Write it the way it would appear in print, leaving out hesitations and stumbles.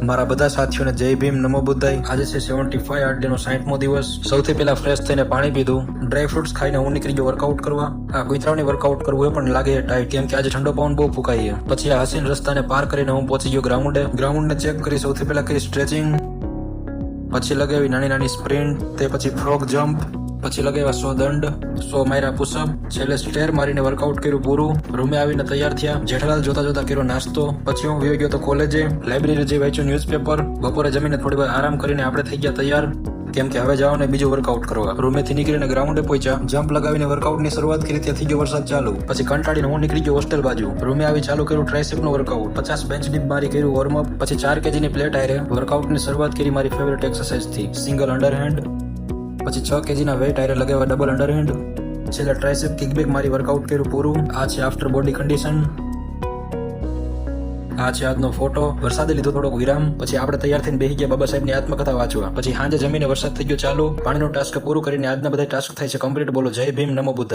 મારા બધા સાથીઓને જય ભીમ, નમો બુદ્ધાય. આજે છે 75 8 ડે નો 60મો દિવસ. સૌથી પહેલા ફ્રેશ થઈને પાણી પીધું, ડ્રાય ફ્રૂટ્સ ખાઈને હું નીકળી ગયો વર્કઆઉટ કરવા. આ કુતરાની વર્કઆઉટ કરવું એ પણ લાગે ટાઈટ, કેમ કે આજે ઠંડો પવન બહુ ફૂંકાય. પછી આ હસીન રસ્તાને પાર કરીને હું પહોંચી ગયો ગ્રાઉન્ડને ચેક કરી. સૌથી પહેલા કરી સ્ટ્રેચિંગ, પછી લગાવી નાની નાની સ્પ્રિન્ટ, તે પછી ફ્રોગ જમ્પ, પછી લગાવ્યા 100 દંડ, 100 માર્યા પુશઅપ, છેલ્લે સ્ટેર મારીને વર્કઆઉટ કર્યું પૂરું. રૂમે આવીને તૈયાર થયા, જેઠાલાલ જોતા કર્યો નાસ્તો. પછી હું વયો ગયો તો કોલેજે, લાઇબ્રેરી જઈ વાંચ્યું ન્યૂઝપેપર. બપોરે જમીને થોડી વાર આરામ કરીને આપણે થઈ ગયા તૈયાર, કેમ કે હવે જવાનું બીજું વર્કઆઉટ કરવા. રૂમેથી નીકળીને ગ્રાઉન્ડે પહોંચ્યા, જમ્પ લગાવીને વર્કઆઉટની શરૂઆત કરી. ત્યાંથી ગયો વરસાદ ચાલુ. પછી કંટાળીને હું નીકળી ગયો હોસ્ટેલ બાજુ. રૂમે આવી ચાલુ કર્યું ટ્રાઇસેપનું વર્કઆઉટ, 50 બેન્ચ ડીપ મારી કર્યું વોર્મઅપ. પછી 4 kgની પ્લેટ આયરે વર્કઆઉટની શરૂઆત કરી મારી ફેવરેટ એક્સરસાઇઝથી, સિંગલ અંડરહેન્ડ. પછી 6 kgના વેઇટ આયરે લગાવ્યા ડબલ અંડરહેન્ડ. છેલ્લે ટ્રાઇસેપ કિકબેક મારી વર્કઆઉટ કર્યું પૂરું. આ છે આફ્ટર બોડી કન્ડિશન. આ છે આજનો ફોટો. વરસાદે લીધો થોડોક વિરામ. પછી આપણે તૈયાર થઈને બેસી ગયા બાબા સાહેબની આત્મકથા વાંચવા. પછી સાંજે જમીને વરસાદ થઈ ગયો ચાલુ. પાણીનો ટાસ્ક પૂરું કરીને આજના બધા ટાસ્ક થાય છે કમ્પ્લીટ. બોલો જય ભીમ, નમો બુદ્ધાય.